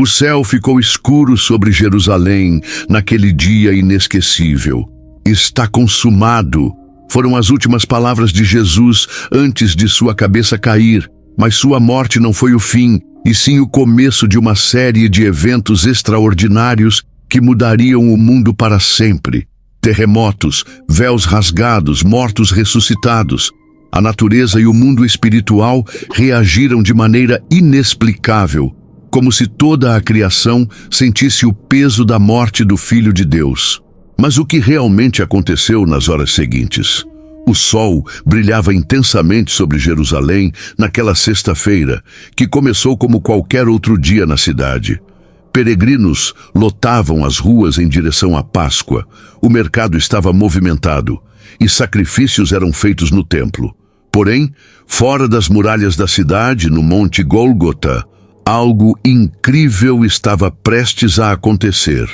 O céu ficou escuro sobre Jerusalém naquele dia inesquecível. Está consumado. Foram as últimas palavras de Jesus antes de sua cabeça cair. Mas sua morte não foi o fim, e sim o começo de uma série de eventos extraordinários que mudariam o mundo para sempre. Terremotos, véus rasgados, mortos ressuscitados. A natureza e o mundo espiritual reagiram de maneira inexplicável, como se toda a criação sentisse o peso da morte do Filho de Deus. Mas o que realmente aconteceu nas horas seguintes? O sol brilhava intensamente sobre Jerusalém naquela sexta-feira, que começou como qualquer outro dia na cidade. Peregrinos lotavam as ruas em direção à Páscoa. O mercado estava movimentado e sacrifícios eram feitos no templo. Porém, fora das muralhas da cidade, no Monte Gólgota, algo incrível estava prestes a acontecer.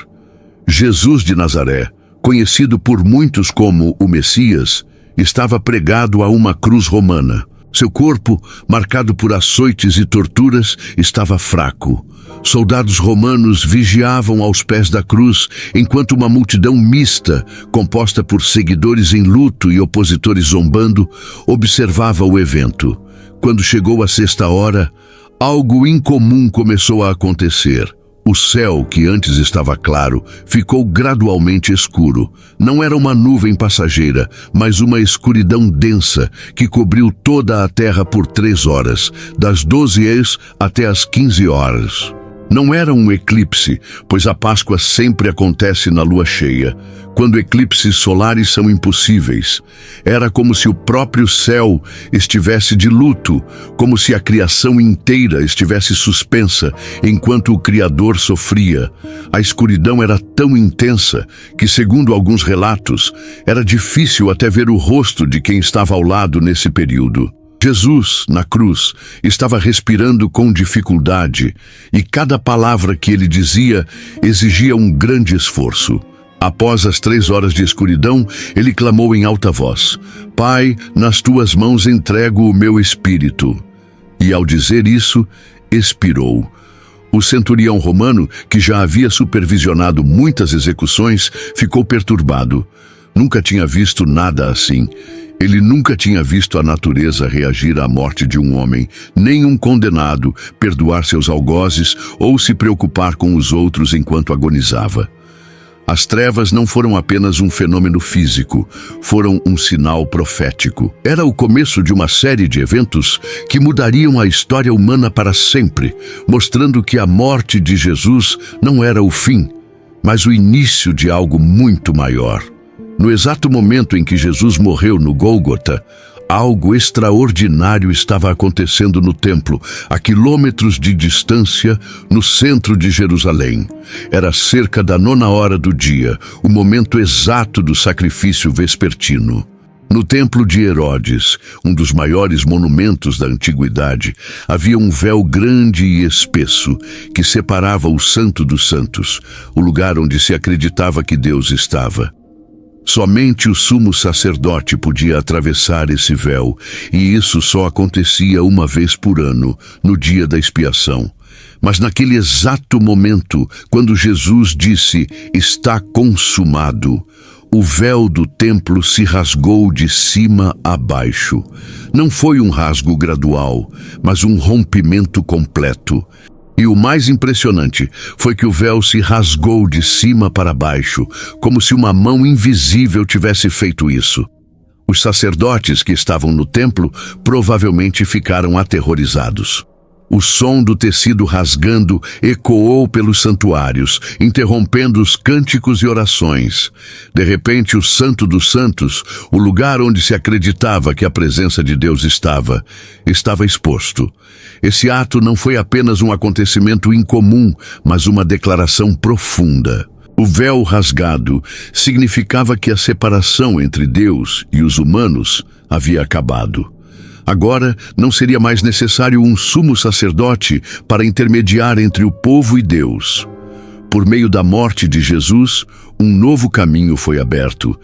Jesus de Nazaré, conhecido por muitos como o Messias, estava pregado a uma cruz romana. Seu corpo, marcado por açoites e torturas, estava fraco. Soldados romanos vigiavam aos pés da cruz, enquanto uma multidão mista, composta por seguidores em luto e opositores zombando, observava o evento. Quando chegou a sexta hora, algo incomum começou a acontecer. O céu, que antes estava claro, ficou gradualmente escuro. Não era uma nuvem passageira, mas uma escuridão densa que cobriu toda a terra por 3 horas, das 12 até as 15 horas. Não era um eclipse, pois a Páscoa sempre acontece na lua cheia, quando eclipses solares são impossíveis. Era como se o próprio céu estivesse de luto, como se a criação inteira estivesse suspensa, enquanto o Criador sofria. A escuridão era tão intensa que, segundo alguns relatos, era difícil até ver o rosto de quem estava ao lado nesse período. Jesus, na cruz, estava respirando com dificuldade, e cada palavra que ele dizia exigia um grande esforço. Após as 3 horas de escuridão, ele clamou em alta voz: Pai, nas tuas mãos entrego o meu espírito. E ao dizer isso, expirou. O centurião romano, que já havia supervisionado muitas execuções, ficou perturbado. Nunca tinha visto nada assim. Ele nunca tinha visto a natureza reagir à morte de um homem, nem um condenado perdoar seus algozes ou se preocupar com os outros enquanto agonizava. As trevas não foram apenas um fenômeno físico, foram um sinal profético. Era o começo de uma série de eventos que mudariam a história humana para sempre, mostrando que a morte de Jesus não era o fim, mas o início de algo muito maior. No exato momento em que Jesus morreu no Gólgota, algo extraordinário estava acontecendo no templo, a quilômetros de distância, no centro de Jerusalém. Era cerca da 9ª hora do dia, o momento exato do sacrifício vespertino. No templo de Herodes, um dos maiores monumentos da antiguidade, havia um véu grande e espesso que separava o Santo dos Santos, o lugar onde se acreditava que Deus estava. Somente o sumo sacerdote podia atravessar esse véu, e isso só acontecia uma vez por ano, no dia da expiação. Mas naquele exato momento, quando Jesus disse, está consumado, o véu do templo se rasgou de cima a baixo. Não foi um rasgo gradual, mas um rompimento completo. E o mais impressionante foi que o véu se rasgou de cima para baixo, como se uma mão invisível tivesse feito isso. Os sacerdotes que estavam no templo provavelmente ficaram aterrorizados. O som do tecido rasgando ecoou pelos santuários, interrompendo os cânticos e orações. De repente, o Santo dos Santos, o lugar onde se acreditava que a presença de Deus estava exposto. Esse ato não foi apenas um acontecimento incomum, mas uma declaração profunda. O véu rasgado significava que a separação entre Deus e os humanos havia acabado. Agora, não seria mais necessário um sumo sacerdote para intermediar entre o povo e Deus. Por meio da morte de Jesus, um novo caminho foi aberto,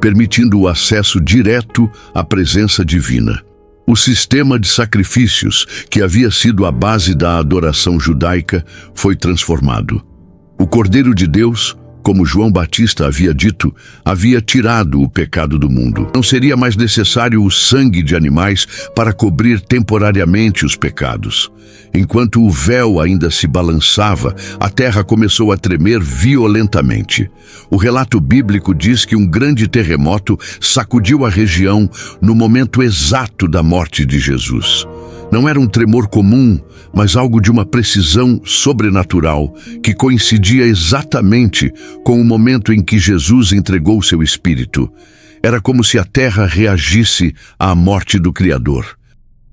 permitindo o acesso direto à presença divina. O sistema de sacrifícios, que havia sido a base da adoração judaica, foi transformado. O Cordeiro de Deus, como João Batista havia dito, havia tirado o pecado do mundo. Não seria mais necessário o sangue de animais para cobrir temporariamente os pecados. Enquanto o véu ainda se balançava, a terra começou a tremer violentamente. O relato bíblico diz que um grande terremoto sacudiu a região no momento exato da morte de Jesus. Não era um tremor comum, mas algo de uma precisão sobrenatural que coincidia exatamente com o momento em que Jesus entregou seu espírito. Era como se a terra reagisse à morte do Criador.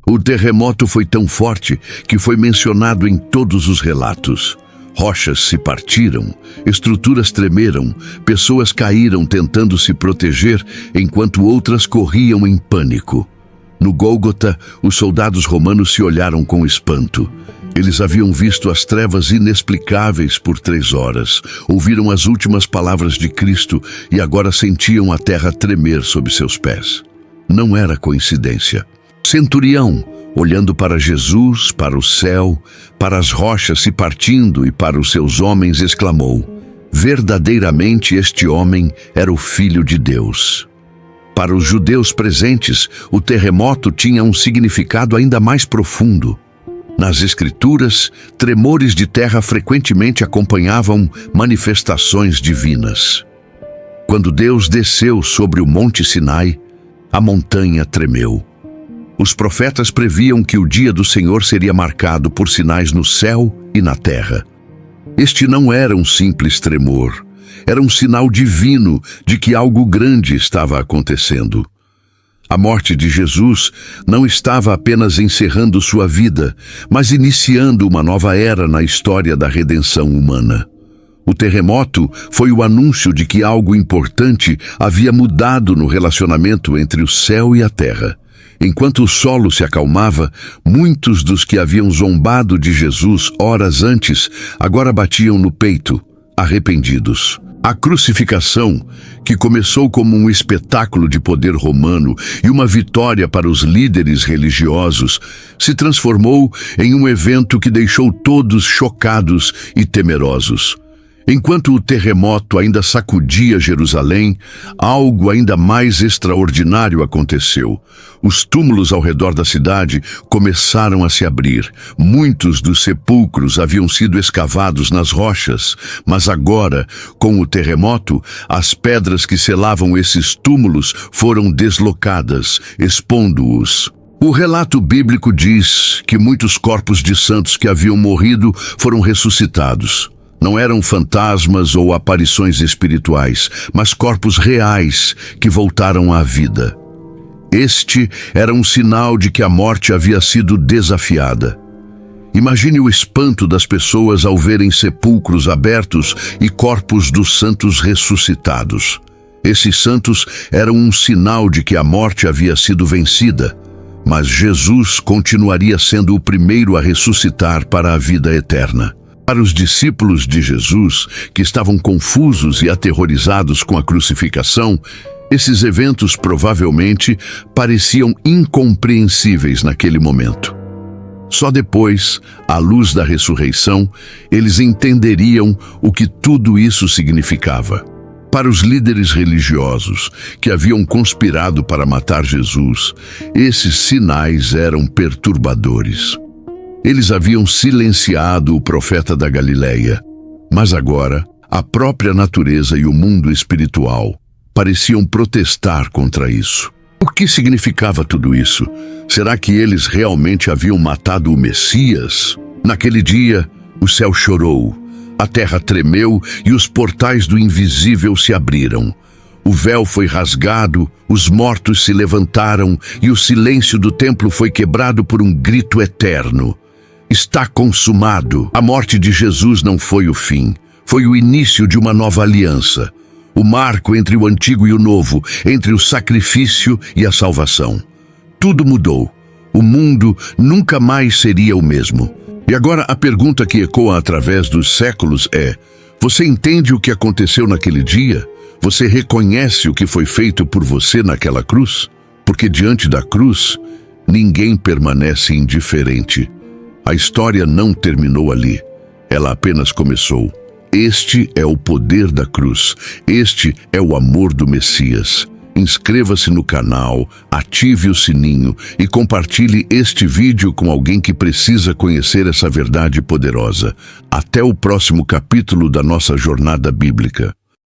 O terremoto foi tão forte que foi mencionado em todos os relatos. Rochas se partiram, estruturas tremeram, pessoas caíram tentando se proteger, enquanto outras corriam em pânico. No Gólgota, os soldados romanos se olharam com espanto. Eles haviam visto as trevas inexplicáveis por 3 horas, ouviram as últimas palavras de Cristo e agora sentiam a terra tremer sob seus pés. Não era coincidência. Centurião, olhando para Jesus, para o céu, para as rochas se partindo e para os seus homens, exclamou: verdadeiramente este homem era o Filho de Deus. Para os judeus presentes, o terremoto tinha um significado ainda mais profundo. Nas Escrituras, tremores de terra frequentemente acompanhavam manifestações divinas. Quando Deus desceu sobre o Monte Sinai, a montanha tremeu. Os profetas previam que o dia do Senhor seria marcado por sinais no céu e na terra. Este não era um simples tremor. Era um sinal divino de que algo grande estava acontecendo. A morte de Jesus não estava apenas encerrando sua vida, mas iniciando uma nova era na história da redenção humana. O terremoto foi o anúncio de que algo importante havia mudado no relacionamento entre o céu e a terra. Enquanto o solo se acalmava, muitos dos que haviam zombado de Jesus horas antes agora batiam no peito, arrependidos. A crucificação, que começou como um espetáculo de poder romano e uma vitória para os líderes religiosos, se transformou em um evento que deixou todos chocados e temerosos. Enquanto o terremoto ainda sacudia Jerusalém, algo ainda mais extraordinário aconteceu. Os túmulos ao redor da cidade começaram a se abrir. Muitos dos sepulcros haviam sido escavados nas rochas, mas agora, com o terremoto, as pedras que selavam esses túmulos foram deslocadas, expondo-os. O relato bíblico diz que muitos corpos de santos que haviam morrido foram ressuscitados. Não eram fantasmas ou aparições espirituais, mas corpos reais que voltaram à vida. Este era um sinal de que a morte havia sido desafiada. Imagine o espanto das pessoas ao verem sepulcros abertos e corpos dos santos ressuscitados. Esses santos eram um sinal de que a morte havia sido vencida, mas Jesus continuaria sendo o primeiro a ressuscitar para a vida eterna. Para os discípulos de Jesus, que estavam confusos e aterrorizados com a crucificação, esses eventos provavelmente pareciam incompreensíveis naquele momento. Só depois, à luz da ressurreição, eles entenderiam o que tudo isso significava. Para os líderes religiosos que haviam conspirado para matar Jesus, esses sinais eram perturbadores. Eles haviam silenciado o profeta da Galileia, mas agora a própria natureza e o mundo espiritual pareciam protestar contra isso. O que significava tudo isso? Será que eles realmente haviam matado o Messias? Naquele dia, o céu chorou, a terra tremeu e os portais do invisível se abriram. O véu foi rasgado, os mortos se levantaram e o silêncio do templo foi quebrado por um grito eterno. Está consumado. A morte de Jesus não foi o fim, foi o início de uma nova aliança. O marco entre o antigo e o novo, entre o sacrifício e a salvação. Tudo mudou. O mundo nunca mais seria o mesmo. E agora a pergunta que ecoa através dos séculos é: você entende o que aconteceu naquele dia? Você reconhece o que foi feito por você naquela cruz? Porque diante da cruz, Ninguém permanece indiferente. A história não terminou ali. Ela apenas começou. Este é o poder da cruz. Este é o amor do Messias. Inscreva-se no canal, ative o sininho e compartilhe este vídeo com alguém que precisa conhecer essa verdade poderosa. Até o próximo capítulo da nossa jornada bíblica.